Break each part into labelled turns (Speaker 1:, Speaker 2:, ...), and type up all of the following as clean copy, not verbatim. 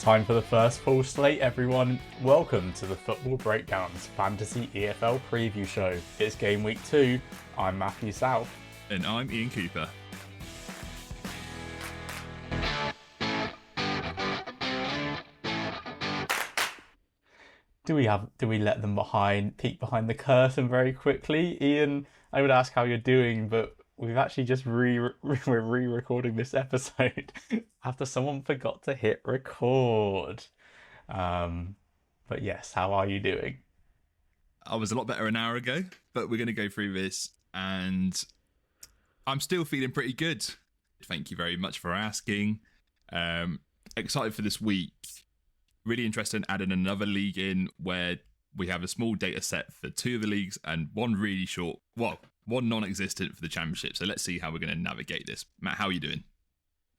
Speaker 1: Time for the first full slate, everyone. Welcome to the Football Breakdowns Fantasy EFL Preview Show. It's Game Week 2. I'm Matthew South.
Speaker 2: And I'm Ian Cooper.
Speaker 1: Do we let them peek behind the curtain very quickly? Ian, I would ask how you're doing, but we've actually just we're re-recording this episode after someone forgot to hit record. But yes, how are you doing?
Speaker 2: I was a lot better an hour ago, but we're going to go through this, and I'm still feeling pretty good. Thank you very much for asking. Excited for this week. Really interested in adding another league in where we have a small data set for two of the leagues and one non-existent for the championship. So let's see how we're going to navigate this. Matt, how are you doing?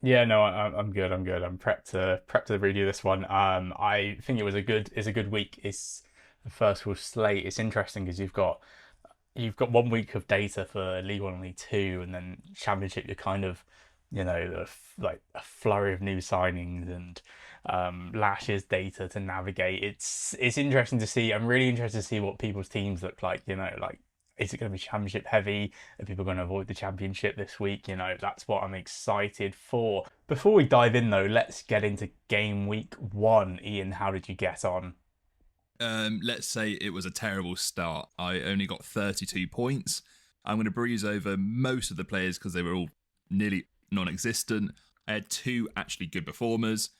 Speaker 1: Yeah, no, I'm good. I'm good. I'm prepped to redo this one. I think it's a good week. It's the first full slate. It's interesting because you've got 1 week of data for League One and League Two, and then Championship. You're kind of, like a flurry of new signings and last year's data to navigate. It's interesting to see. I'm really interested to see what people's teams look like. Is it going to be Championship heavy? Are people going to avoid the Championship this week? That's what I'm excited for. Before we dive in, though, let's get into Game Week 1. Ian, how did you get on?
Speaker 2: Let's say it was a terrible start. I only got 32 points. I'm going to breeze over most of the players because they were all nearly non-existent. I had two actually good performers.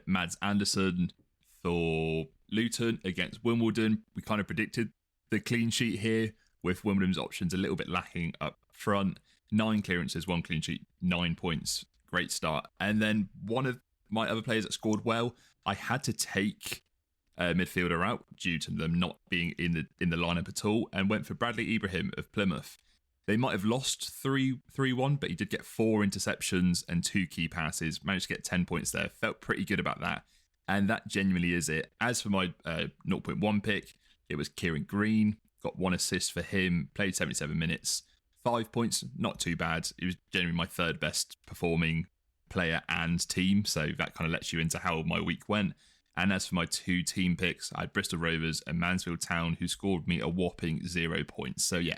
Speaker 2: Mads Anderson for Luton against Wimbledon. We kind of predicted the clean sheet here, with Wimbledon's options a little bit lacking up front. 9 clearances, 1 clean sheet, 9 points. Great start. And then one of my other players that scored well, I had to take a midfielder out due to them not being in the lineup at all, and went for Bradley Ibrahim of Plymouth. They might have lost 3-1, but he did get 4 interceptions and 2 key passes. Managed to get 10 points there. Felt pretty good about that. And that genuinely is it. As for my 0.1 pick, it was Kieran Green. Got 1 assist for him, played 77 minutes, 5 points, not too bad. He was generally my third best performing player and team, so that kind of lets you into how my week went. And as for my 2 team picks, I had Bristol Rovers and Mansfield Town, who scored me a whopping 0 points. So yeah,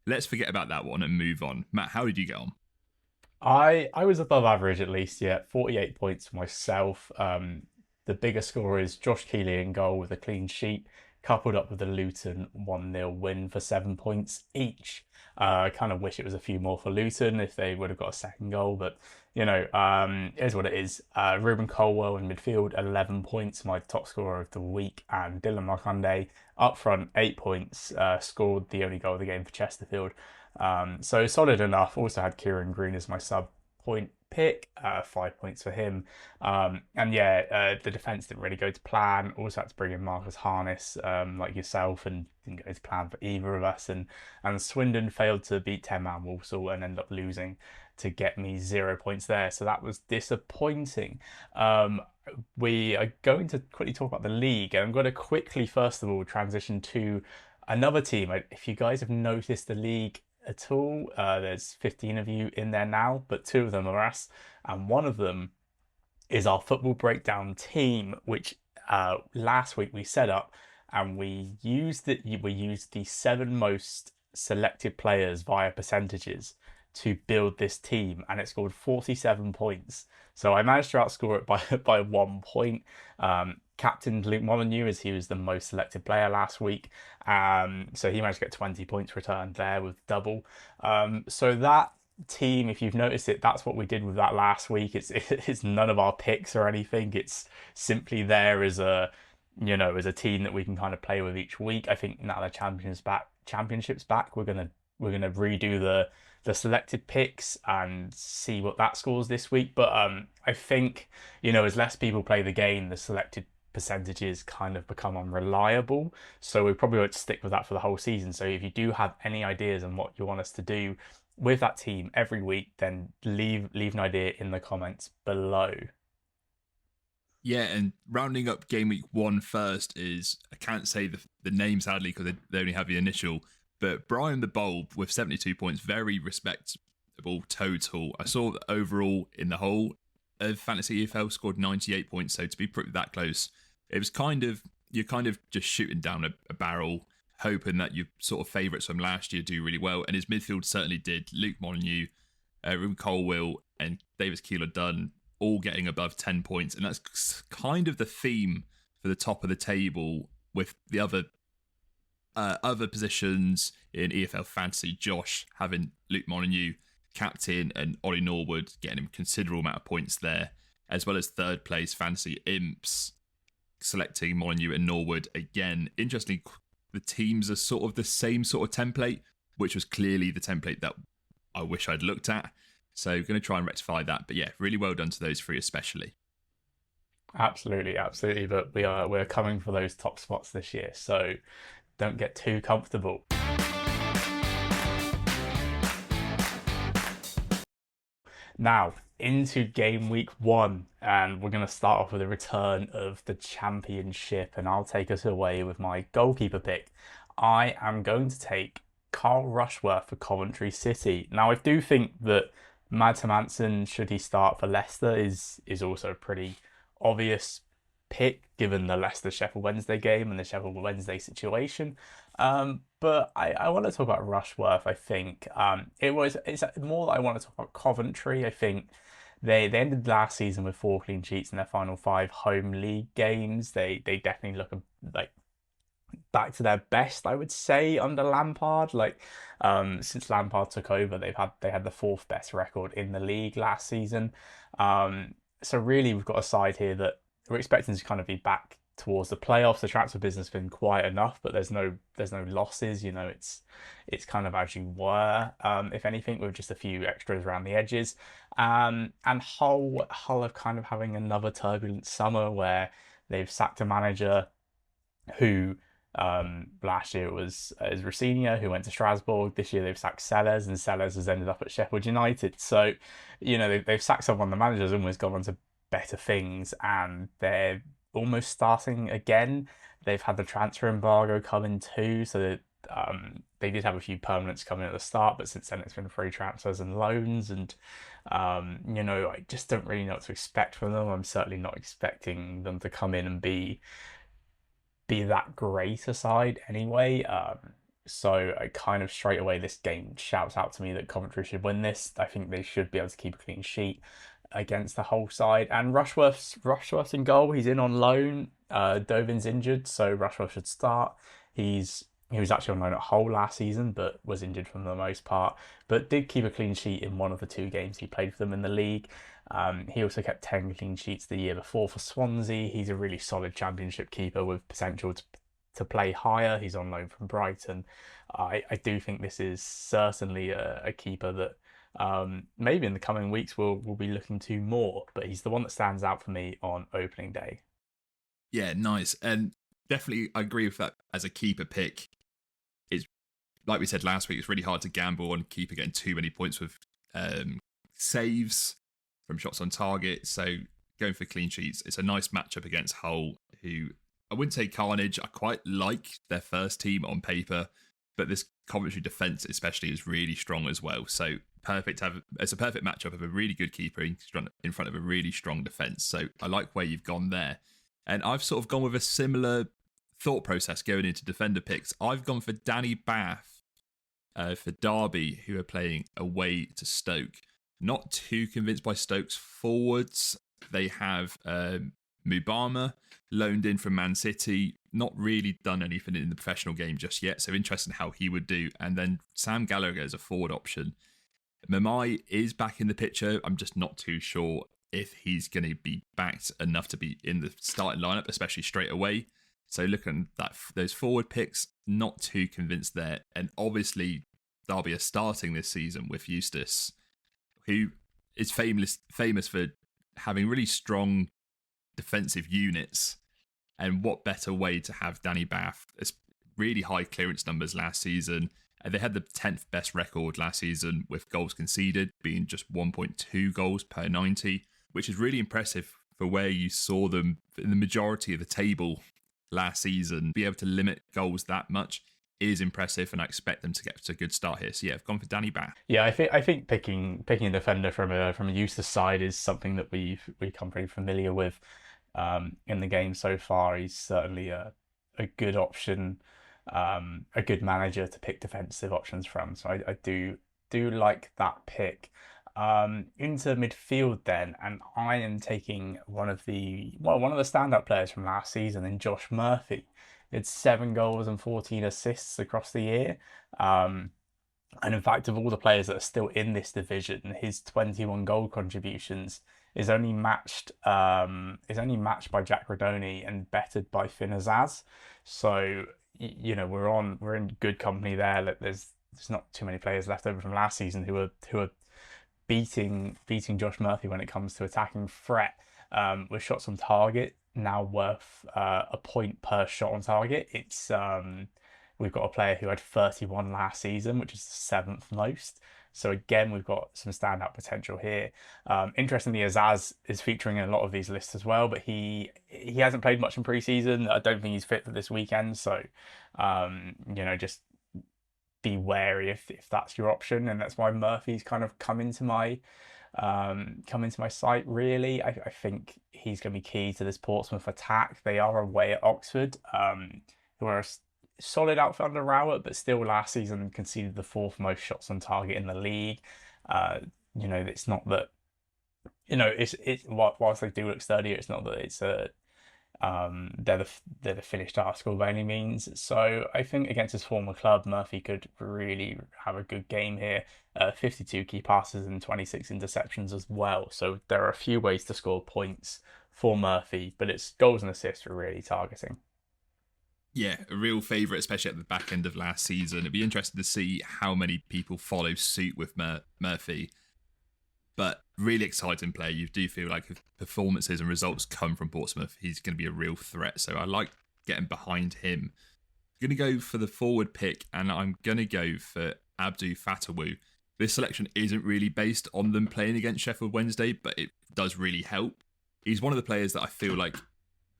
Speaker 2: let's forget about that one and move on. Matt, how did you get on?
Speaker 1: I was above average at least, yeah. 48 points for myself. The bigger score is Josh Keeley in goal with a clean sheet, coupled up with the Luton 1-0 win for 7 points each. I kind of wish it was a few more for Luton if they would have got a second goal, but it is what it is. Ruben Colwell in midfield, 11 points, my top scorer of the week, and Dylan Marconde up front, 8 points, scored the only goal of the game for Chesterfield. So solid enough. Also had Kieran Green as my sub point pick, 5 points for him. The defence didn't really go to plan. Also had to bring in Marcus Harness, like yourself, and didn't go to plan for either of us. And Swindon failed to beat 10-man Walsall and ended up losing to get me 0 points there. So that was disappointing. We are going to quickly talk about the league, and I'm going to quickly, first of all, transition to another team. If you guys have noticed the league at all, there's 15 of you in there now, but 2 of them are us, and one of them is our football breakdown team, which last week we set up, and we used the 7 most selected players via percentages to build this team, and it scored 47 points. So I managed to outscore it by 1 point. Captained Luke Molyneux as he was the most selected player last week. So he managed to get 20 points returned there with double. So that team, if you've noticed it, that's what we did with that last week. It's none of our picks or anything. It's simply there as a team that we can kind of play with each week. I think now the championship's back, we're gonna redo the selected picks and see what that scores this week. But I think, as less people play the game, the selected percentages kind of become unreliable. So we probably won't stick with that for the whole season. So if you do have any ideas on what you want us to do with that team every week, then leave an idea in the comments below.
Speaker 2: Yeah, and rounding up game week 1 first is, I can't say the name sadly because they only have the initial, but Brian the Bulb with 72 points, very respectable total. I saw that overall in the whole, of Fantasy EFL scored 98 points, so to be pretty that close, it was you're kind of just shooting down a barrel, hoping that your sort of favourites from last year do really well. And his midfield certainly did. Luke Molyneux, Ruben Colwill, and Davis Keeler-Dunn all getting above 10 points. And that's kind of the theme for the top of the table, with the other positions in EFL Fantasy. Josh having Luke Molyneux captain and Ollie Norwood getting him a considerable amount of points there, as well as third place Fantasy Imps selecting Molyneux and Norwood again. Interestingly, the teams are sort of the same sort of template, which was clearly the template that I wish I'd looked at. So going to try and rectify that. But yeah, really well done to those three especially.
Speaker 1: Absolutely, absolutely. But we're coming for those top spots this year, so don't get too comfortable. Now, into game week 1, and we're going to start off with a return of the championship, and I'll take us away with my goalkeeper pick. I am going to take Carl Rushworth for Coventry City. Now, I do think that Mads Hermansen, should he start for Leicester, is also a pretty obvious pick given the Leicester Sheffield Wednesday game and the Sheffield Wednesday situation. But I want to talk about Rushworth. I think it's more that I want to talk about Coventry. I think they ended last season with 4 clean sheets in their final 5 home league games. They definitely look like back to their best, I would say, under Lampard. Since Lampard took over, they had the 4th best record in the league last season. So really, we've got a side here that we're expecting to kind of be back towards the playoffs. The transfer business has been quiet enough, but there's no losses. It's kind of as you were, if anything, with just a few extras around the edges. And Hull are kind of having another turbulent summer where they've sacked a manager who last year it was Rossini, who went to Strasbourg. This year they've sacked Sellers, and Sellers has ended up at Sheffield United. So, they've sacked someone. The manager's almost gone on to better things, and they're almost starting again. They've had the transfer embargo come in too, so they did have a few permanents coming at the start, but since then it's been free transfers and loans, and I just don't really know what to expect from them. I'm certainly not expecting them to come in and be that great a side anyway. So I kind of straight away, this game shouts out to me that Coventry should win this. I think they should be able to keep a clean sheet against the whole side. And Rushworth's in goal. He's in on loan. Dovin's injured, so Rushworth should start. He was actually on loan at Hull last season, but was injured for the most part. But did keep a clean sheet in one of the 2 games he played for them in the league. He also kept 10 clean sheets the year before for Swansea. He's a really solid championship keeper with potential to play higher. He's on loan from Brighton. I do think this is certainly a keeper that maybe in the coming weeks we'll be looking to more, but he's the one that stands out for me on opening day.
Speaker 2: Yeah, nice. And definitely I agree with that as a keeper pick. It's like we said last week, it's really hard to gamble on keeper getting too many points with saves from shots on target. So going for clean sheets, it's a nice matchup against Hull, who I wouldn't say carnage. I quite like their first team on paper, but this Coventry defence especially is really strong as well. So it's a perfect matchup of a really good keeper in front of a really strong defence. So I like where you've gone there. And I've sort of gone with a similar thought process going into defender picks. I've gone for Danny Bath for Derby, who are playing away to Stoke. Not too convinced by Stoke's forwards. They have Mubama loaned in from Man City. Not really done anything in the professional game just yet, so interesting how he would do. And then Sam Gallagher as a forward option. Mamai is back in the picture. I'm just not too sure if he's going to be backed enough to be in the starting lineup, especially straight away. So looking at those forward picks, not too convinced there. And obviously, Derby are starting this season with Eustace, who is famous for having really strong defensive units. And what better way to have Danny Bath? It's really high clearance numbers last season. And they had the 10th best record last season with goals conceded being just 1.2 goals per 90, which is really impressive for where you saw them in the majority of the table last season. Be able to limit goals that much is impressive, and I expect them to get to a good start here. So yeah, I've gone for Danny Batth.
Speaker 1: Yeah, I think picking a defender from a useless side is something that we come pretty familiar with in the game so far. He's certainly a good option, a good manager to pick defensive options from. So I do like that pick. Into midfield then, and I am taking one of the standout players from last season in Josh Murphy. It's 7 goals and 14 assists across the year. Um, and in fact, of all the players that are still in this division, his 21 goal contributions is only matched by Jack Rodoni and bettered by Finn Azaz. So we're in good company there. Like, there's not too many players left over from last season who are beating Josh Murphy when it comes to attacking threat. With shots on target now worth a point per shot on target. We've got a player who had 31 last season, which is the seventh most. So again, we've got some standout potential here. Interestingly, Azaz is featuring in a lot of these lists as well, but he hasn't played much in preseason. I don't think he's fit for this weekend. So, just be wary if that's your option, and that's why Murphy's kind of come into my sight. Really, I think he's going to be key to this Portsmouth attack. They are away at Oxford, who are a solid outfit under Rowett, but still last season conceded the fourth most shots on target in the league. It's not that it's whilst they do look sturdier, it's not that it's a they're the finished article by any means. So I think against his former club, Murphy could really have a good game here. 52 key passes and 26 interceptions as well. So there are a few ways to score points for Murphy, but it's goals and assists we're really targeting.
Speaker 2: Yeah, a real favourite, especially at the back end of last season. It'd be interesting to see how many people follow suit with Murphy. But really exciting player. You do feel like if performances and results come from Portsmouth, he's going to be a real threat. So I like getting behind him. I'm going to go for the forward pick, and I'm going to go for Abdou Fatawu. This selection isn't really based on them playing against Sheffield Wednesday, but it does really help. He's one of the players that I feel like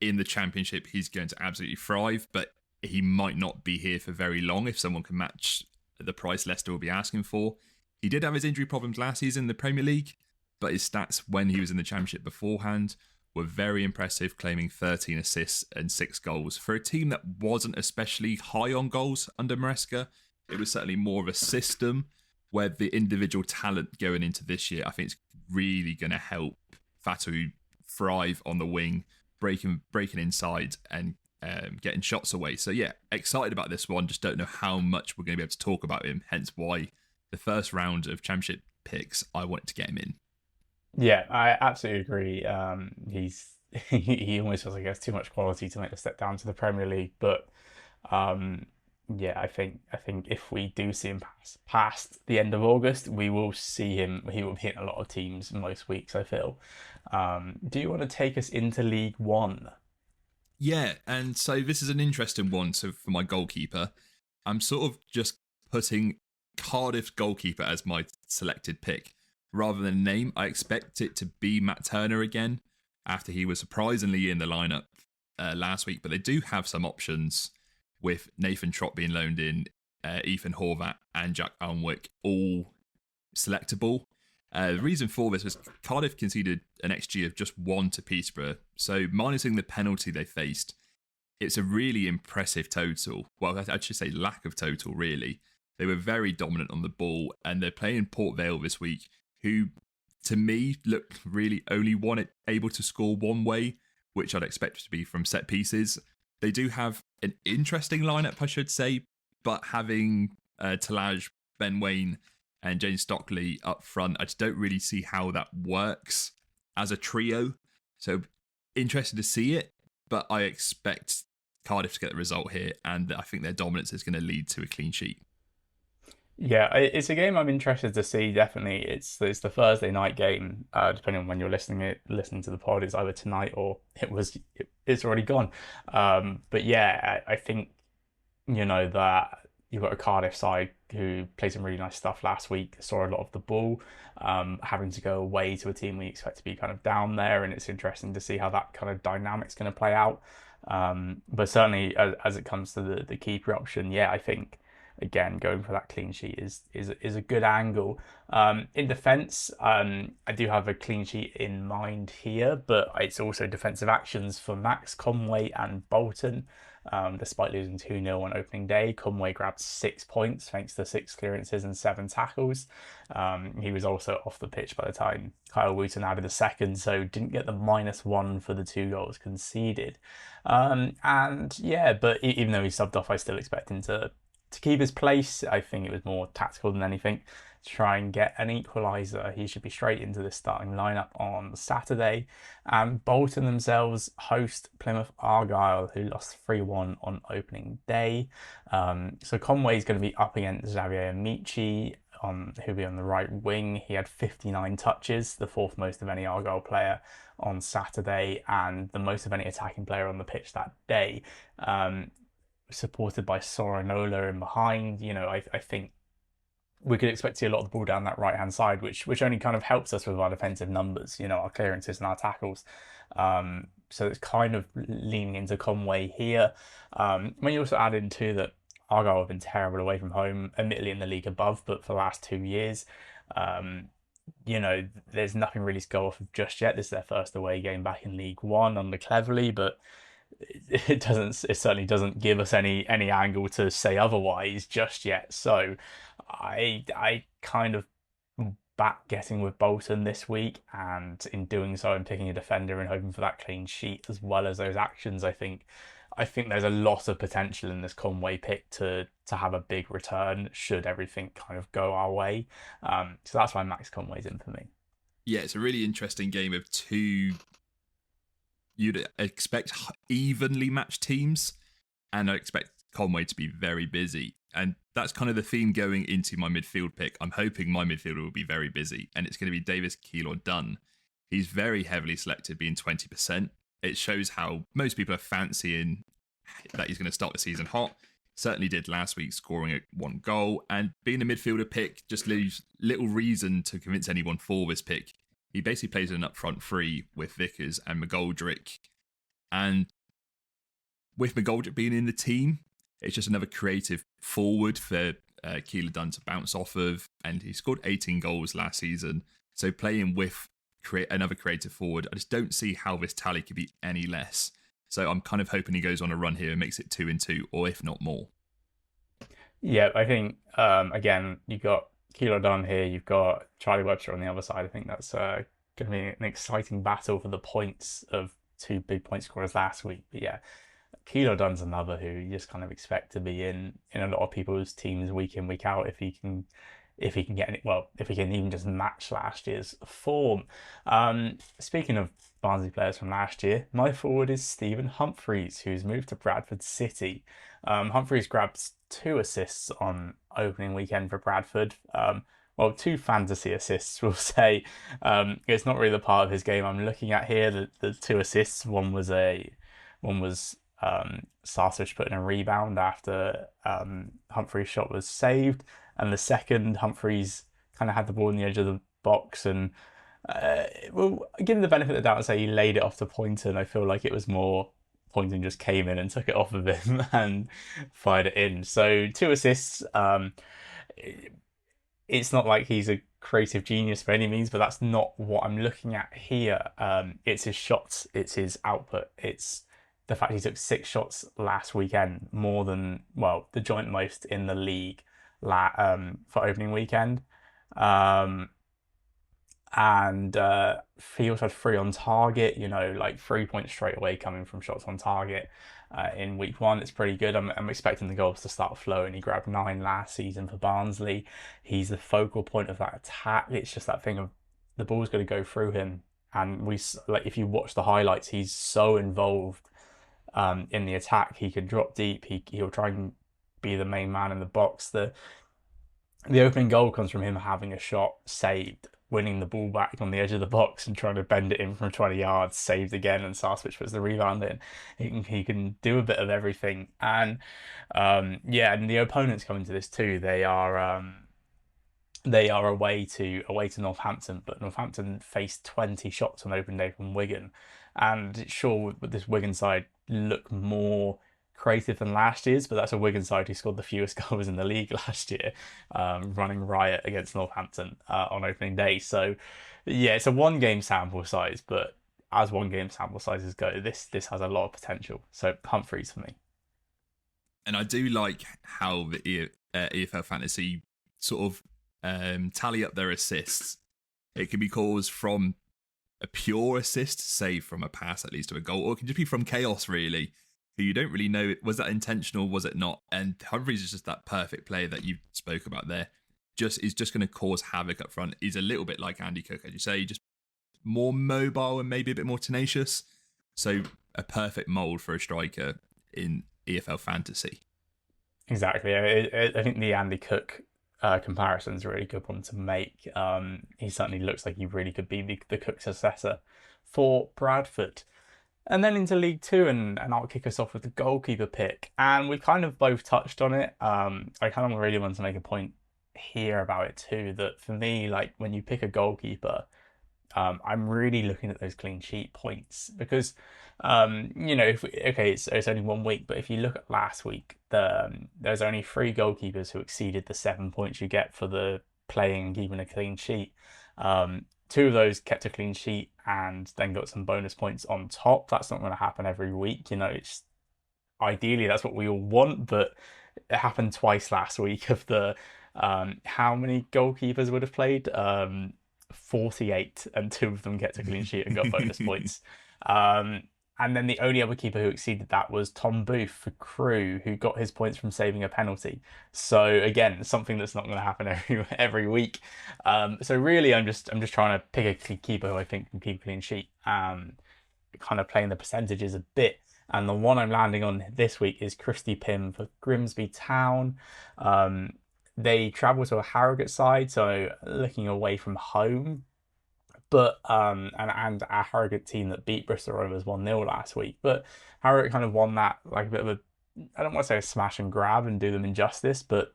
Speaker 2: in the Championship, he's going to absolutely thrive, but he might not be here for very long if someone can match the price Leicester will be asking for. He did have his injury problems last season in the Premier League, but his stats when he was in the Championship beforehand were very impressive, claiming 13 assists and 6 goals. For a team that wasn't especially high on goals under Maresca, it was certainly more of a system where the individual talent going into this year, I think it's really going to help Fatu thrive on the wing, breaking inside and getting shots away. So yeah, excited about this one. Just don't know how much we're going to be able to talk about him. Hence why the first round of Championship picks, I wanted to get him in.
Speaker 1: Yeah, I absolutely agree. He almost feels like he has too much quality to make the step down to the Premier League. But yeah, I think if we do see him past the end of August, we will see him. He will be hitting a lot of teams most weeks, I feel. Do you want to take us into League One?
Speaker 2: Yeah, and so this is an interesting one. So for my goalkeeper, I'm sort of just putting Cardiff's goalkeeper as my selected pick. Rather than name, I expect it to be Matt Turner again, after he was surprisingly in the lineup last week. But they do have some options with Nathan Trott being loaned in, Ethan Horvath and Jack Alnwick all selectable. The reason for this was Cardiff conceded an XG of just 1 to Peterborough. So minusing the penalty they faced, it's a really impressive total. Well, I should say lack of total, really. They were very dominant on the ball, and they're playing Port Vale this week, who, to me, look really only able to score one way, which I'd expect to be from set pieces. They do have an interesting lineup, I should say, but having Talaj, Ben Waine, and James Stockley up front, I just don't really see how that works as a trio. So interested to see it, but I expect Cardiff to get the result here, and I think their dominance is going to lead to a clean sheet.
Speaker 1: Yeah, it's a game I'm interested to see. Definitely, it's the Thursday night game. Depending on when you're listening to the pod, it's either tonight or it's already gone. But yeah, I think that you've got a Cardiff side who played some really nice stuff last week, saw a lot of the ball, having to go away to a team we expect to be kind of down there, and it's interesting to see how that kind of dynamic's going to play out. But certainly, as it comes to the keeper option, yeah, I think again going for that clean sheet is a good angle. In defence, I do have a clean sheet in mind here, but it's also defensive actions for Max, Conway, and Bolton. Despite losing 2-0 on opening day, Conway grabbed 6 points thanks to 6 clearances and 7 tackles. He was also off the pitch by the time Kyle Wooten added a second, so didn't get the -1 for the 2 goals conceded. And yeah, but even though he subbed off, I still expect him to keep his place. I think it was more tactical than anything to try and get an equaliser. He should be straight into the starting lineup on Saturday. And Bolton themselves host Plymouth Argyle, who lost 3-1 on opening day. So Conway's going to be up against Xavier Amici, who'll be on the right wing. He had 59 touches, the fourth most of any Argyle player on Saturday, and the most of any attacking player on the pitch that day. Supported by Sorinola in behind. I think we could expect to see a lot of the ball down that right hand side, which only kind of helps us with our defensive numbers, our clearances and our tackles. So it's kind of leaning into Conway here. When you also add in too that Argyle have been terrible away from home, admittedly in the league above, but for the last 2 years, there's nothing really to go off of just yet. This is their first away game back in League One under Cleverley, but it certainly doesn't give us any angle to say otherwise just yet. So I kind of back getting with Bolton this week, and in doing so I'm picking a defender and hoping for that clean sheet as well as those actions. I think there's a lot of potential in this Conway pick to have a big return should everything kind of go our way. So that's why Max Conway's in for me.
Speaker 2: Yeah, it's a really interesting game of two you'd expect evenly matched teams, and I expect Conway to be very busy. And that's kind of the theme going into my midfield pick. I'm hoping my midfielder will be very busy, and it's going to be Davis Keillor-Dunn. He's very heavily selected, being 20%. It shows how most people are fancying that he's going to start the season hot. Certainly did last week, scoring 1 goal. And being a midfielder pick just leaves little reason to convince anyone for this pick. He basically plays an up-front three with Vickers and McGoldrick. And with McGoldrick being in the team, it's just another creative forward for Keillor-Dunn to bounce off of. And he scored 18 goals last season. So playing with another creative forward, I just don't see how this tally could be any less. So I'm kind of hoping he goes on a run here and makes it 2-2, or if not more.
Speaker 1: Yeah, I think, again, you've got Keillor-Dunn here, you've got Charlie Webster on the other side. I think that's going to be an exciting battle for the points of 2 big point scorers last week. But yeah, Keillor-Dunn's another who you just kind of expect to be in a lot of people's teams week in, week out if he can get it. Well, if he can even just match last year's form. Speaking of Barnsley players from last year, my forward is Stephen Humphreys, who's moved to Bradford City. Humphreys grabs 2 assists on opening weekend for Bradford. 2 fantasy assists, we'll say. It's not really the part of his game I'm looking at here. The 2 assists, one was Sarsic putting a rebound after Humphreys' shot was saved, and the second, Humphreys kind of had the ball in the edge of the box, and we'll give him the benefit of the doubt and say he laid it off to Poynton. I feel like it was more Poynton just came in and took it off of him and fired it in. So 2 assists. It's not like he's a creative genius by any means, but that's not what I'm looking at here. It's his shots, it's his output, it's the fact he took 6 shots last weekend, more than, the joint most in the league for opening weekend. And he also had 3 on target, 3 points straight away coming from shots on target in week 1. It's pretty good. I'm expecting the goals to start flowing. He grabbed 9 last season for Barnsley. He's the focal point of that attack. It's just that thing of the ball's going to go through him. And if you watch the highlights, he's so involved in the attack. He can drop deep. He'll try and be the main man in the box. The opening goal comes from him having a shot saved winning the ball back on the edge of the box and trying to bend it in from 20 yards, saved again, and Sarswich puts the rebound in. He can do a bit of everything. And yeah, and the opponents coming to this too, they are away to Northampton, but Northampton faced 20 shots on open day from Wigan, and sure, with this Wigan side look more creative than last year's, but that's a Wigan side who scored the fewest goals in the league last year, running riot against Northampton on opening day. So yeah, it's a one game sample size, but as one game sample sizes go, this has a lot of potential. So Humphreys for me.
Speaker 2: And I do like how the EFL Fantasy sort of tally up their assists. It can be caused from a pure assist, say from a pass at least to a goal, or it can just be from chaos, really, who you don't really know, was that intentional, was it not? And Humphreys is just that perfect player that you spoke about there. Is just going to cause havoc up front. He's a little bit like Andy Cook, as you say, just more mobile and maybe a bit more tenacious. So a perfect mould for a striker in EFL Fantasy.
Speaker 1: Exactly. I think the Andy Cook comparison is a really good one to make. He certainly looks like he really could be the Cook successor for Bradford. And then into League Two, and I'll kick us off with the goalkeeper pick. And we kind of both touched on it. I kind of really want to make a point here about it too, that for me, like when you pick a goalkeeper, I'm really looking at those clean sheet points because, it's only 1 week, but if you look at last week, there's only 3 goalkeepers who exceeded the 7 points you get for the playing and keeping a clean sheet. 2 of those kept a clean sheet and then got some bonus points on top. That's not going to happen every week. It's ideally that's what we all want, but it happened twice last week of the how many goalkeepers would have played? 48, and 2 of them get a clean sheet and got bonus points. And then the only other keeper who exceeded that was Tom Booth for Crewe, who got his points from saving a penalty. So again, something that's not going to happen every week. So really, I'm just trying to pick a keeper who I think can keep a clean sheet. Kind of playing the percentages a bit. And the one I'm landing on this week is Christy Pym for Grimsby Town. They travel to a Harrogate side, so looking away from home. But and a Harrogate team that beat Bristol Rovers 1-0 last week. But Harrogate kind of won that like a bit of a, I don't want to say a smash and grab and do them injustice, but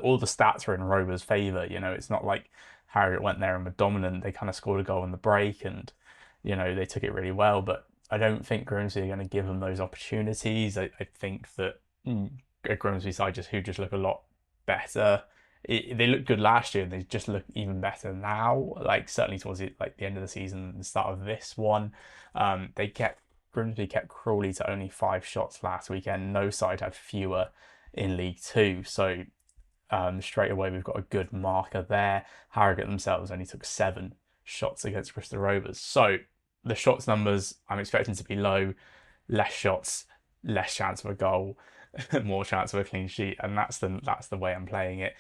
Speaker 1: all the stats are in Rovers' favour. It's not like Harrogate went there and were dominant. They kind of scored a goal in the break and, they took it really well. But I don't think Grimsby are going to give them those opportunities. I think that a Grimsby side who just look a lot better. They looked good last year and they just look even better now, like certainly towards the end of the season and the start of this one. Grimsby kept Crawley to only 5 shots last weekend. No side had fewer in League Two, so straight away we've got a good marker there. Harrogate themselves only took 7 shots against Bristol Rovers, so the shots numbers I'm expecting to be low. Less shots, less chance of a goal, more chance of a clean sheet, and that's the way I'm playing it.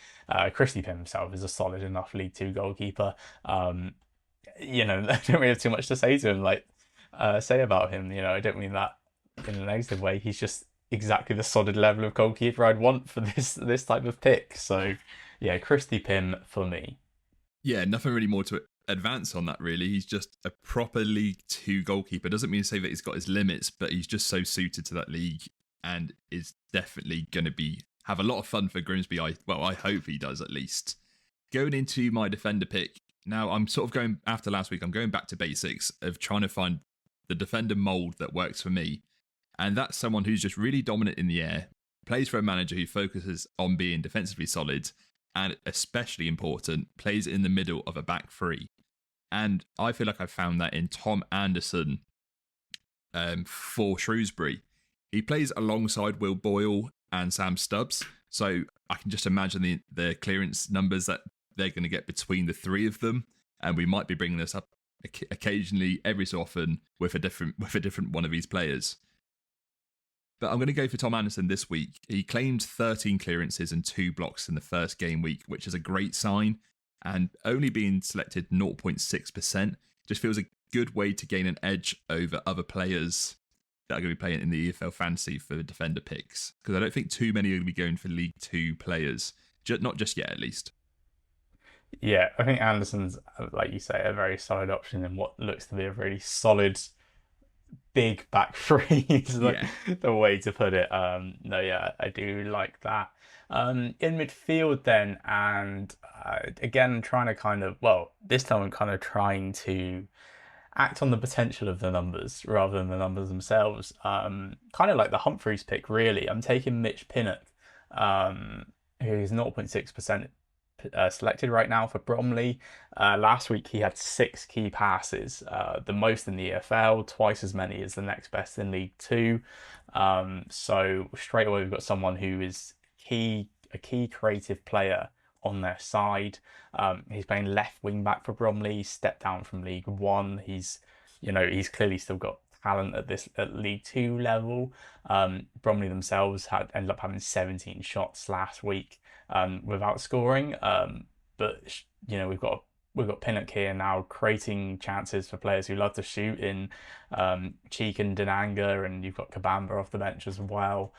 Speaker 1: Christy Pym himself is a solid enough League Two goalkeeper. I don't really have too much to say to him. Say about him. I don't mean that in a negative way. He's just exactly the solid level of goalkeeper I'd want for this type of pick. So, yeah, Christy Pym for me.
Speaker 2: Yeah, nothing really more to advance on that, really. He's just a proper League Two goalkeeper. Doesn't mean to say that he's got his limits, but he's just so suited to that league and is definitely going to have a lot of fun for Grimsby. I hope he does at least. Going into my defender pick, now I'm sort of going, after last week, I'm going back to basics of trying to find the defender mould that works for me. And that's someone who's just really dominant in the air, plays for a manager who focuses on being defensively solid, and especially important, plays in the middle of a back three. And I feel like I found that in Tom Anderson for Shrewsbury. He plays alongside Will Boyle and Sam Stubbs, so I can just imagine the clearance numbers that they're going to get between the 3 of them, and we might be bringing this up occasionally, every so often, with a different one of these players. But I'm going to go for Tom Anderson this week. He claimed 13 clearances and 2 blocks in the first game week, which is a great sign, and only being selected 0.6% just feels a good way to gain an edge over other players that are going to be playing in the EFL Fantasy for defender picks, because I don't think too many are going to be going for League Two players, not just yet at least.
Speaker 1: Yeah, I think Anderson's, like you say, a very solid option in what looks to be a really solid big back three is
Speaker 2: Yeah.
Speaker 1: the way to put it. No, yeah, I do like that. In midfield then, and again, trying to kind of, well, this time I'm kind of trying to act on the potential of the numbers rather than the numbers themselves. Kind of like the Humphreys pick, really. I'm taking Mitch Pinnock, who's 0.6% selected right now for Bromley. Last week he had 6 key passes, the most in the EFL, twice as many as the next best in League Two. So straight away we've got someone who is a key creative player on their side. He's playing left wing back for Bromley. Stepped down from League One. He's clearly still got talent at League Two level. Bromley themselves had ended up having 17 shots last week without scoring. But we've got Pinnock here now creating chances for players who love to shoot in Cheek and Denanga, and you've got Kabamba off the bench as well.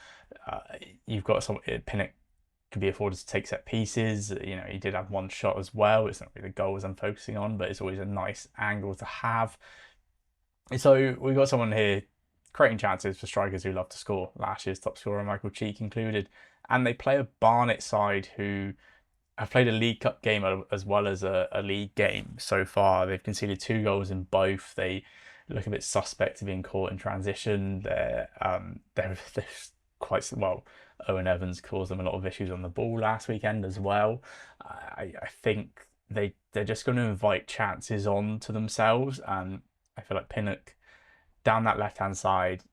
Speaker 1: Uh, you've got some Pinnock can be afforded to take set pieces. He did have one shot as well. It's not really the goals I'm focusing on, but it's always a nice angle to have. So we've got someone here creating chances for strikers who love to score. Last year's top scorer, Michael Cheek included. And they play a Barnet side who have played a League Cup game as well as a league game so far. They've conceded 2 goals in both. They look a bit suspect of being caught in transition. They're quite well. Owen Evans caused them a lot of issues on the ball last weekend as well. I think they're just going to invite chances on to themselves, and I feel like Pinnock down that left hand side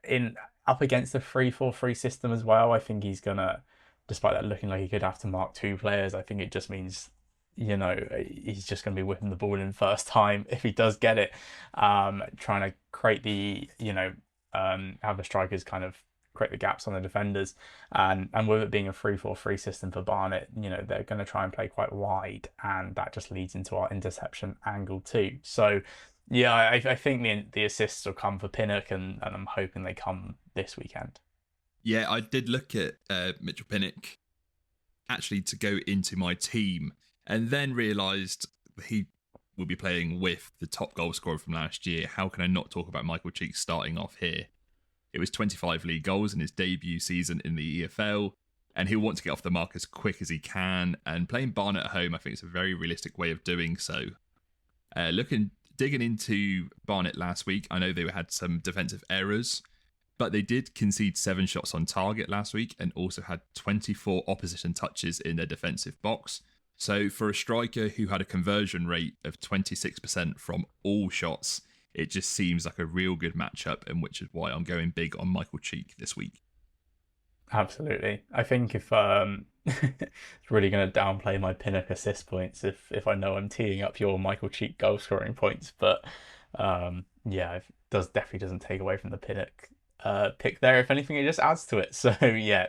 Speaker 1: in up against the 3-4-3 system as well. I think he's gonna, despite that looking like he could have to mark 2 players, I think it just means he's just going to be whipping the ball in first time if he does get it. Trying to create have the strikers kind of create the gaps on the defenders, and with it being a 3-4-3 system for Barnet, they're going to try and play quite wide, and that just leads into our interception angle too. So yeah, I think the assists will come for Pinnock, and I'm hoping they come this weekend.
Speaker 2: Yeah, I did look at Mitchell Pinnock actually to go into my team, and then realised he will be playing with the top goal scorer from last year. How can I not talk about Michael Cheek starting off here? It was 25 league goals in his debut season in the EFL, and he'll want to get off the mark as quick as he can. And playing Barnet at home, I think it's a very realistic way of doing so. Digging into Barnet last week, I know they had some defensive errors, but they did concede 7 shots on target last week and also had 24 opposition touches in their defensive box. So for a striker who had a conversion rate of 26% from all shots, it just seems like a real good matchup, and which is why I'm going big on Michael Cheek this week.
Speaker 1: Absolutely. I think if it's really going to downplay my Pinnock assist points if I know I'm teeing up your Michael Cheek goal scoring points, but yeah, it definitely doesn't take away from the Pinnock pick there. If anything, it just adds to it. So yeah,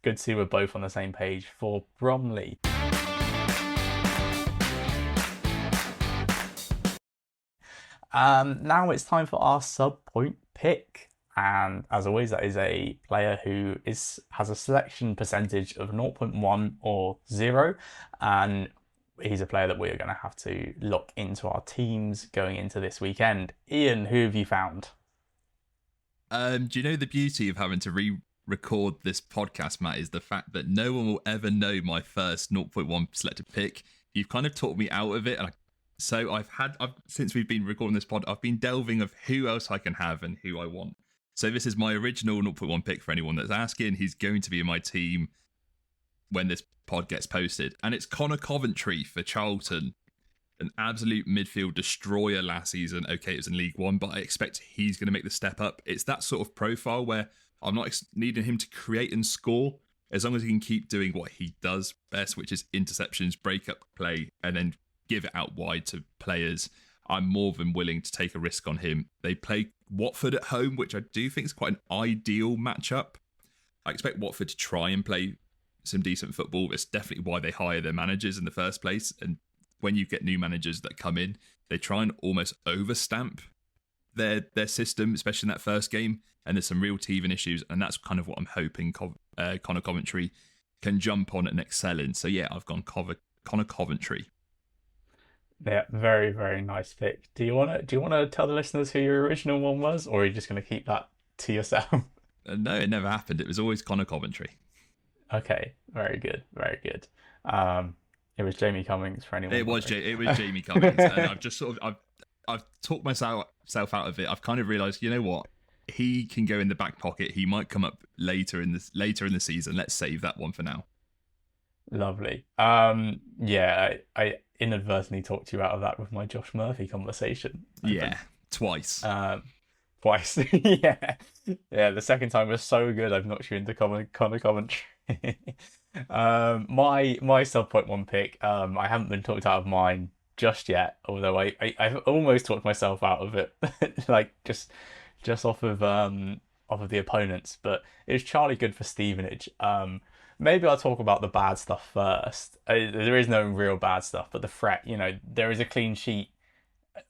Speaker 1: good to see we're both on the same page for Bromley. Now it's time for our sub point pick. And as always, that is a player who has a selection percentage of 0.1 or 0. And he's a player that we're going to have to lock into our teams going into this weekend. Iain, who have you found?
Speaker 2: Do you know the beauty of having to re-record this podcast, Matt, is the fact that no one will ever know my first 0.1 selected pick. You've kind of talked me out of it, and so I've since we've been recording this pod, I've been delving of who else I can have and who I want. So this is my original 0.1 pick for anyone that's asking. He's going to be in my team when this pod gets posted. And it's Connor Coventry for Charlton. An absolute midfield destroyer last season. Okay, it was in League One, but I expect he's going to make the step up. It's that sort of profile where I'm not needing him to create and score, as long as he can keep doing what he does best, which is interceptions, break up play, and then give it out wide to players. I'm more than willing to take a risk on him. They play Watford at home, which I do think is quite an ideal matchup. I expect Watford to try and play some decent football. It's definitely why they hire their managers in the first place. And when you get new managers that come in, they try and almost overstamp their system, especially in that first game. And there's some real teething issues. And that's kind of what I'm hoping Connor Coventry can jump on and excel in. So yeah, I've gone Connor Coventry.
Speaker 1: Yeah, very, very nice pick. Do you wanna tell the listeners who your original one was, or are you just gonna keep that to yourself?
Speaker 2: No, it never happened. It was always Connor Coventry.
Speaker 1: Okay, very good, very good. Um, it was Jamie Cummings for anyone wondering.
Speaker 2: It was Jamie Cummings, and I've just sort of I've talked myself out of it. I've kind of realised, you know what, he can go in the back pocket. He might come up later in the season. Let's save that one for now.
Speaker 1: Lovely. Yeah, I inadvertently talked you out of that with my Josh Murphy conversation. I
Speaker 2: Yeah,
Speaker 1: think.
Speaker 2: twice.
Speaker 1: Twice. Yeah. Yeah, the second time was so good I've knocked you into Connor Coventry. My sub point one pick, I haven't been talked out of mine just yet, although I've almost talked myself out of it. Like just off of the opponents, but it was Charlie Good for Stevenage. Maybe I'll talk about the bad stuff first. There is no real bad stuff, but the threat, there is a clean sheet.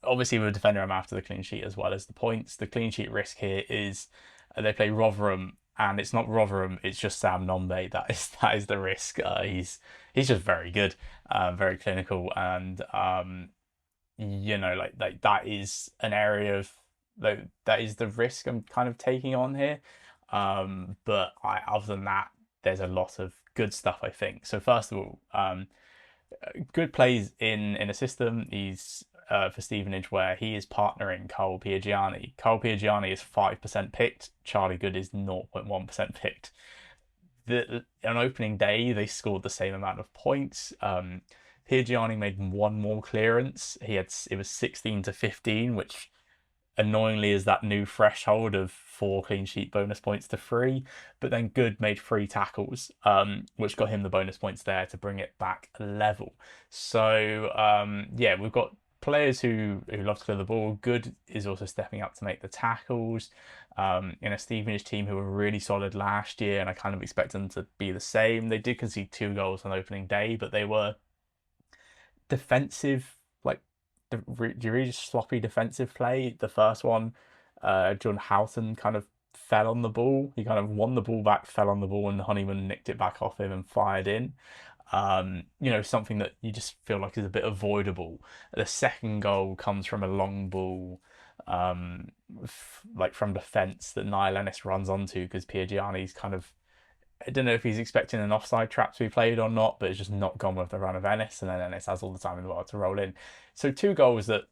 Speaker 1: Obviously, with a defender, I'm after the clean sheet as well as the points. The clean sheet risk here is they play Rotherham, and it's not Rotherham, it's just Sam Nombe. That is the risk. He's just very good, very clinical, and like that is an area of that is the risk I'm kind of taking on here. But other than that, there's a lot of good stuff, I think. So first of all, good plays in a system. He's for Stevenage where he is partnering Carl Piagiani. Carl Piagiani is 5% picked. Charlie Good is 0.1% picked. On opening day, they scored the same amount of points. Piagiani made one more clearance. It was 16-15, which annoyingly is that new threshold of 4 clean sheet bonus points to 3. But then Good made 3 tackles, which got him the bonus points there to bring it back level. So yeah, we've got players who love to clear the ball. Good is also stepping up to make the tackles. In a Stevenage team who were really solid last year, and I kind of expect them to be the same. They did concede 2 goals on opening day, but they were defensive, like the really sloppy defensive play. The first one, John Houghton kind of fell on the ball. He kind of won the ball back, fell on the ball, and Honeyman nicked it back off him and fired in. Something that you just feel like is a bit avoidable. The second goal comes from a long ball, like from defence that Niall Ennis runs onto because Piagiani's kind of, I don't know if he's expecting an offside trap to be played or not, but it's just not gone with the run of Ennis, and then Ennis has all the time in the world to roll in. So 2 goals that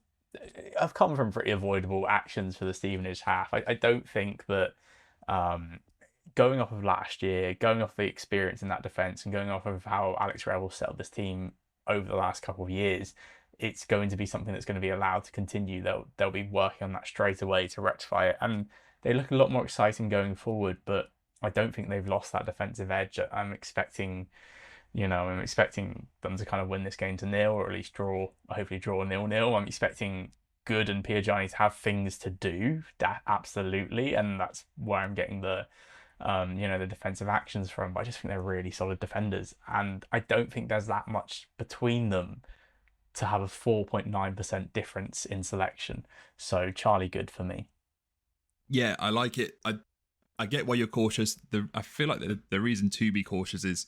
Speaker 1: have come from pretty avoidable actions for the Stevenage half. I don't think that going off of last year, going off the experience in that defence, and going off of how Alex Rebel set up this team over the last couple of years, it's going to be something that's going to be allowed to continue. They'll be working on that straight away to rectify it, and they look a lot more exciting going forward. But I don't think they've lost that defensive edge. I'm expecting them to kind of win this game to nil, or at least hopefully draw 0-0. I'm expecting Good and Piagiani to have things to do, that absolutely, and that's where I'm getting the defensive actions from. But I just think they're really solid defenders, and I don't think there's that much between them to have a 4.9% difference in selection. So Charlie Good for me.
Speaker 2: Yeah, I like it. I get why you're cautious. I feel like the reason to be cautious is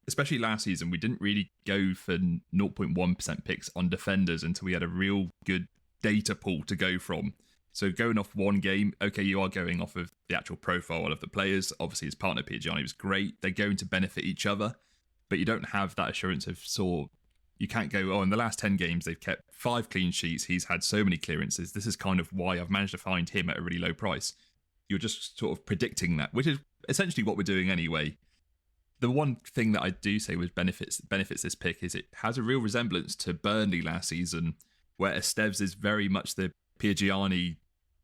Speaker 2: especially last season, we didn't really go for 0.1% picks on defenders until we had a real good data pool to go from. So going off one game, okay, you are going off of the actual profile of the players. Obviously, his partner Piagiani was great. They're going to benefit each other, but you don't have that assurance of you can't go, in the last 10 games, they've kept 5 clean sheets. He's had so many clearances. This is kind of why I've managed to find him at a really low price. You're just sort of predicting that, which is essentially what we're doing anyway. The one thing that I do say which benefits this pick is it has a real resemblance to Burnley last season, where Esteves is very much the Piagiani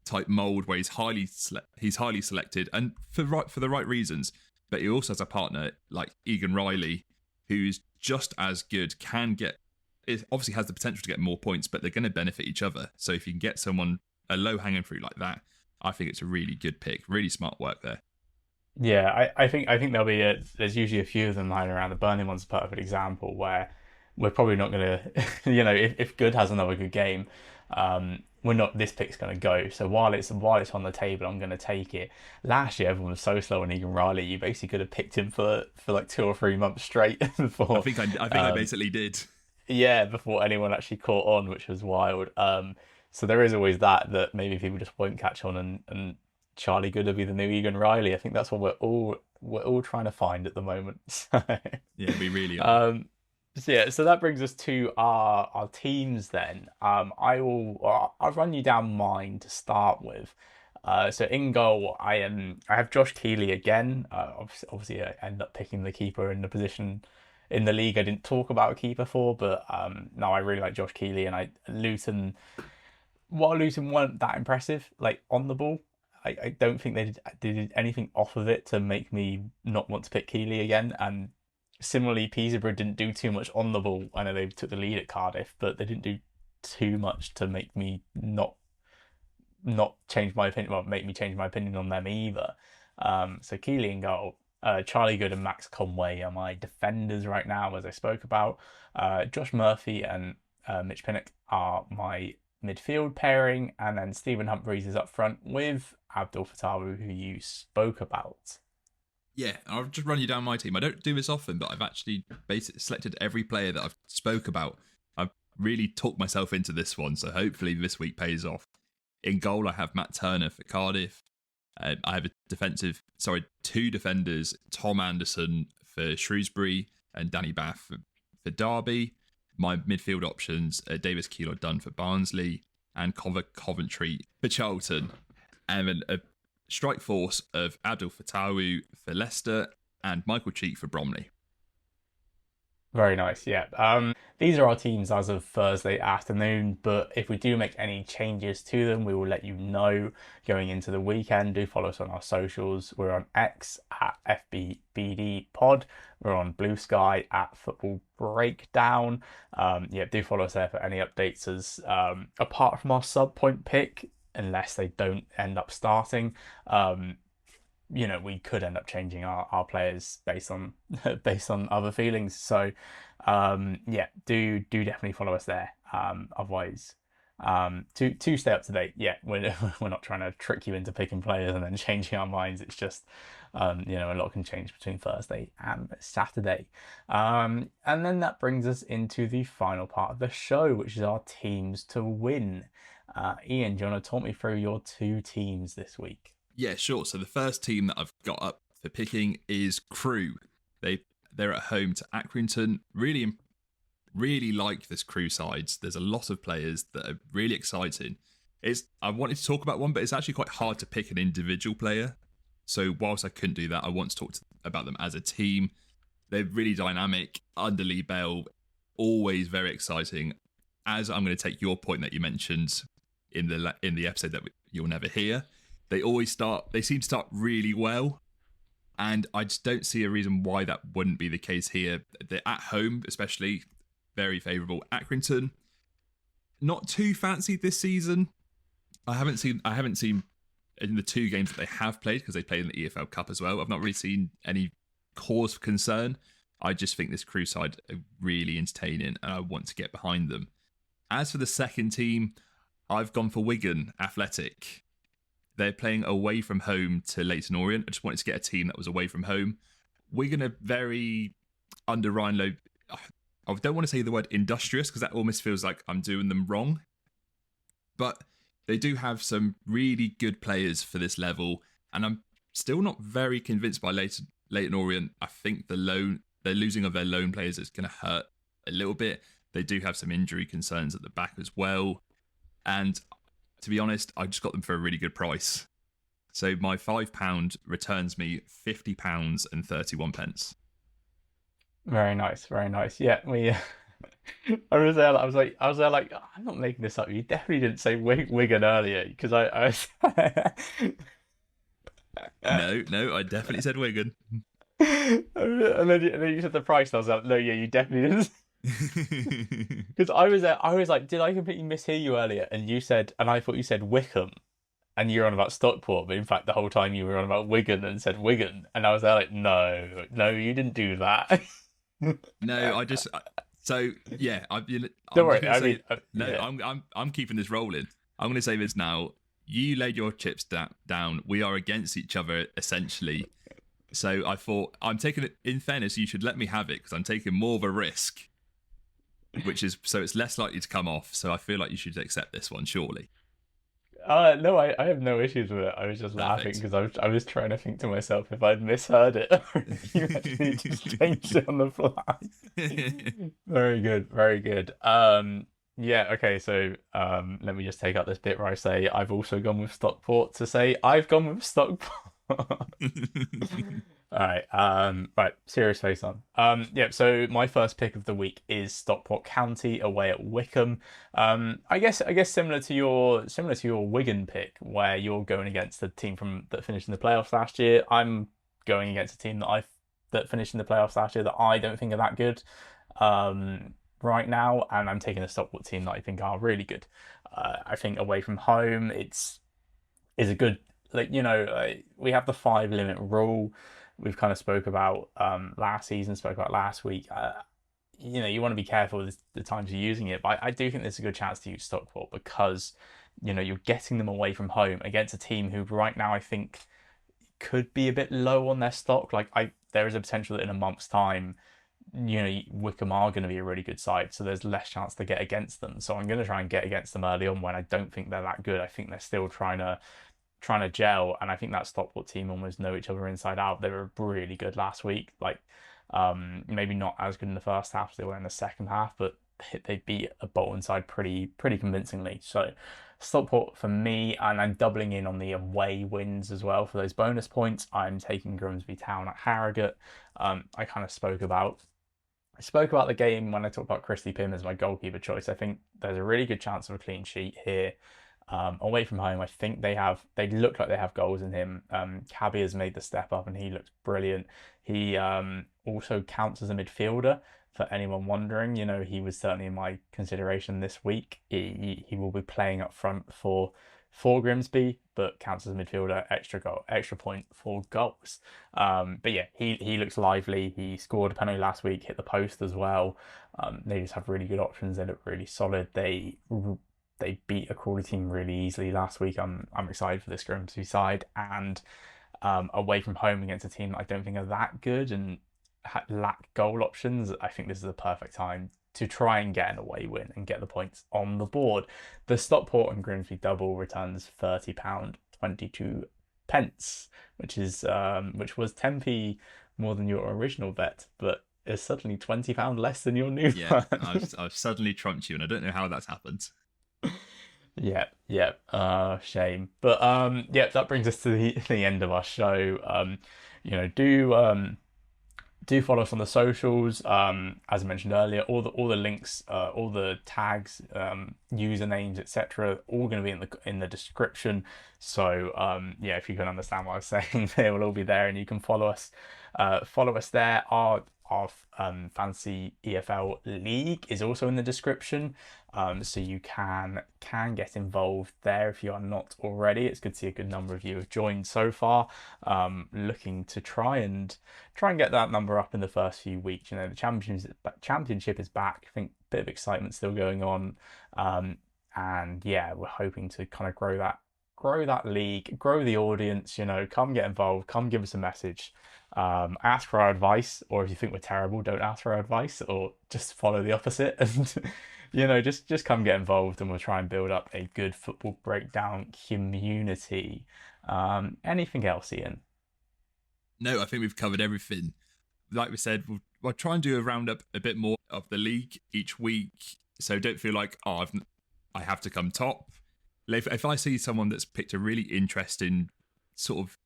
Speaker 2: type mould, where he's highly selected and for the right reasons. But he also has a partner like Egan Riley, who's just as good, it obviously has the potential to get more points, but they're going to benefit each other. So if you can get someone a low hanging fruit like that, I think it's a really good pick. Really smart work there.
Speaker 1: Yeah, I think there'll be there's usually a few of them lying around. The Burnley one's a perfect example where we're probably not going to, if Good has another good game, we're not. This pick's going to go. So while it's on the table, I'm going to take it. Last year, everyone was so slow on Egan Riley. You basically could have picked him for like 2 or 3 months straight
Speaker 2: I
Speaker 1: before.
Speaker 2: think I basically did.
Speaker 1: Yeah, before anyone actually caught on, which was wild. So there is always that maybe people just won't catch on, and Charlie Good will be the new Egan Riley. I think that's what we're all trying to find at the moment.
Speaker 2: Yeah, we really are.
Speaker 1: So that brings us to our teams then. I'll run you down mine to start with. So in goal, I have Josh Keeley again. Obviously, I end up picking the keeper in the position in the league I didn't talk about a keeper for, but no, I really like Josh Keeley, and while Luton weren't that impressive, like on the ball, I don't think they did anything off of it to make me not want to pick Keeley again. And similarly, Peterborough didn't do too much on the ball. I know they took the lead at Cardiff, but they didn't do too much to make me not change my opinion. Well, make me change my opinion on them either. So Keeley in goal. Charlie Good and Max Conway are my defenders right now, as I spoke about. Josh Murphy and Mitch Pinnock are my midfield pairing, and then Stephen Humphreys is up front with Abdul Fatawu, who you spoke about.
Speaker 2: Yeah, I'll just run you down my team. I don't do this often, but I've actually basically selected every player that I've spoke about. I've really talked myself into this one, so hopefully this week pays off. In goal, I have Matt Turner for Cardiff. I have two defenders, Tom Anderson for Shrewsbury and Danny Bath for Derby. My midfield options are Davis Keeler Dunn for Barnsley and Coventry for Charlton. And then a strike force of Abdul Fatawu for Leicester and Michael Cheek for Bromley.
Speaker 1: Very nice, yeah. These are our teams as of Thursday afternoon, but if we do make any changes to them, we will let you know going into the weekend. Do follow us on our socials. We're on X at FBBD Pod. We're on Bluesky at Football Breakdown. Do follow us there for any updates as apart from our sub point pick, unless they don't end up starting. We could end up changing our players based on based on other feelings. So do definitely follow us there. Otherwise, to stay up to date. Yeah, we're not trying to trick you into picking players and then changing our minds. It's just a lot can change between Thursday and Saturday. And then that brings us into the final part of the show, which is our teams to win. Iain, do you want to talk me through your two teams this week?
Speaker 2: Yeah, sure. So the first team that I've got up for picking is Crewe. They're at home to Accrington. Really like this Crewe side. There's a lot of players that are really exciting. I wanted to talk about one, but it's actually quite hard to pick an individual player. So whilst I couldn't do that, I want to talk about them as a team. They're really dynamic. Under Lee Bell, always very exciting. As I'm going to take your point that you mentioned in the episode that you'll never hear. They seem to start really well, and I just don't see a reason why that wouldn't be the case here. They're at home, especially, very favourable. Accrington, not too fancy this season. I haven't seen in the two games that they have played, because they played in the EFL Cup as well. I've not really seen any cause for concern. I just think this Crewe side are really entertaining, and I want to get behind them. As for the second team, I've gone for Wigan Athletic. They're playing away from home to Leyton Orient. I just wanted to get a team that was away from home. Wigan are very under Ryan Lowe. I don't want to say the word industrious, because that almost feels like I'm doing them wrong. But they do have some really good players for this level, and I'm still not very convinced by Leyton Orient. I think the losing of their loan players is going to hurt a little bit. They do have some injury concerns at the back as well. And to be honest, I just got them for a really good price. So my £5 returns me £50.31.
Speaker 1: Very nice, very nice. Yeah, we. I was there. I was like, I'm not making this up. You definitely didn't say Wigan earlier, because I was.
Speaker 2: No, I definitely said Wigan.
Speaker 1: And then you said the price, and I was like, no, yeah, you definitely didn't. Because I was like, did I completely mishear you earlier? And I thought you said Wickham, and you're on about Stockport, but in fact, the whole time you were on about Wigan and said Wigan, and I was there like, no, you didn't do that.
Speaker 2: No, I just so yeah.
Speaker 1: Don't worry. I mean,
Speaker 2: no, yeah. I'm keeping this rolling. I'm going to say this now. You laid your chips down. We are against each other essentially. So I thought I'm taking it. In fairness, you should let me have it because I'm taking more of a risk, which is so it's less likely to come off. So I feel like you should accept this one, surely.
Speaker 1: No, I have no issues with it. I was just laughing
Speaker 2: Perfect.
Speaker 1: because I was trying to think to myself if I'd misheard it or if you actually just changed it on the fly. Very good, very good. Yeah, okay, so let me just take out this bit where I say I've also gone with Stockport to say I've gone with Stockport. All right. Right. Serious face on. Yeah. So my first pick of the week is Stockport County away at Wickham. I guess similar to your Wigan pick, where you're going against a team that finished in the playoffs last year. I'm going against a team that finished in the playoffs last year that I don't think are that good. Right now, and I'm taking a Stockport team that I think are really good. I think away from home, it's is a good we have the 5 limit rule. We've kind of spoke about last season, spoke about last week. You want to be careful with the times you're using it, but I do think there's a good chance to use Stockport because you're getting them away from home against a team who right now I think could be a bit low on their stock. There is a potential that in a month's time, Wickham are going to be a really good side, so there's less chance to get against them. So I'm going to try and get against them early on when I don't think they're that good. I think they're still trying to gel, and I think that Stockport team almost know each other inside out. They were really good last week, maybe not as good in the first half as they were in the second half, but they beat a Bolton side pretty convincingly. So Stockport for me, and I'm doubling in on the away wins as well for those bonus points. I'm taking Grimsby Town at Harrogate. I kind of spoke about the game when I talked about Christy Pym as my goalkeeper choice. I think there's a really good chance of a clean sheet here. Away from home, I think they look like they have goals in him. Cabby has made the step up and he looks brilliant. He also counts as a midfielder for anyone wondering. He was certainly in my consideration this week. He will be playing up front for Grimsby, but counts as a midfielder, extra point for goals. But yeah, he looks lively. He scored a penalty last week, hit the post as well. They just have really good options. They look really solid. They beat a Crawley team really easily last week. I'm excited for this Grimsby side, and away from home against a team that I don't think are that good and lack goal options. I think this is the perfect time to try and get an away win and get the points on the board. The Stockport and Grimsby double returns £30.22, which was 10p more than your original bet, but is suddenly £20 less than your new
Speaker 2: Yeah,
Speaker 1: one.
Speaker 2: I've suddenly trumped you, and I don't know how that's happened.
Speaker 1: Yeah, yeah. Shame. But yeah, that brings us to the end of our show. You know, do follow us on the socials. As I mentioned earlier, all the links, all the tags, usernames, etc., all going to be in the description. So yeah, if you can understand what I was saying, they will all be there, and you can follow us. Follow us there. Our Fantasy EFL League is also in the description, so you can get involved there if you are not already. It's good to see a good number of you have joined so far. Looking to try and get that number up in the first few weeks. The championship is back. I think a bit of excitement still going on, and yeah, we're hoping to kind of grow that league, grow the audience. Come get involved, come give us a message, ask for our advice, or if you think we're terrible, don't ask for our advice, or just follow the opposite, and just come get involved, and we'll try and build up a good football breakdown community. Anything else, Ian?
Speaker 2: No, I think we've covered everything. Like we said, we'll try and do a roundup a bit more of the league each week. So don't feel like, I have to come top. If I see someone that's picked a really interesting sort of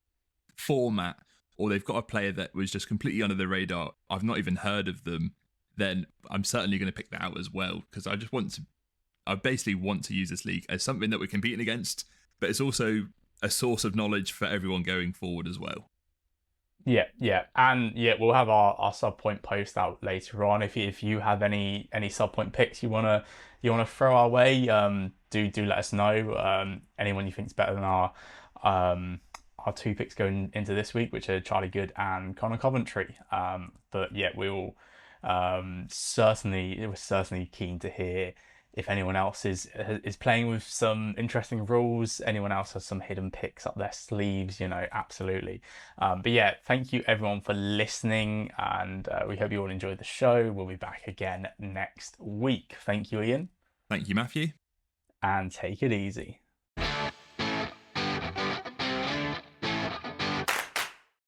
Speaker 2: format, or they've got a player that was just completely under the radar, I've not even heard of them, then I'm certainly going to pick that out as well, because I basically want to use this league as something that we're competing against, but it's also a source of knowledge for everyone going forward as well.
Speaker 1: Yeah, yeah, and yeah, we'll have our sub point post out later on. If you have any sub point picks you wanna throw our way, do let us know. Anyone you think's better than our two picks going into this week, which are Charlie Good and Connor Coventry. But yeah, we're certainly keen to hear if anyone else is playing with some interesting rules, anyone else has some hidden picks up their sleeves, absolutely. But yeah, thank you everyone for listening, and we hope you all enjoyed the show. We'll be back again next week. Thank you, Iain,
Speaker 2: Thank you, Matthew.
Speaker 1: and take it easy.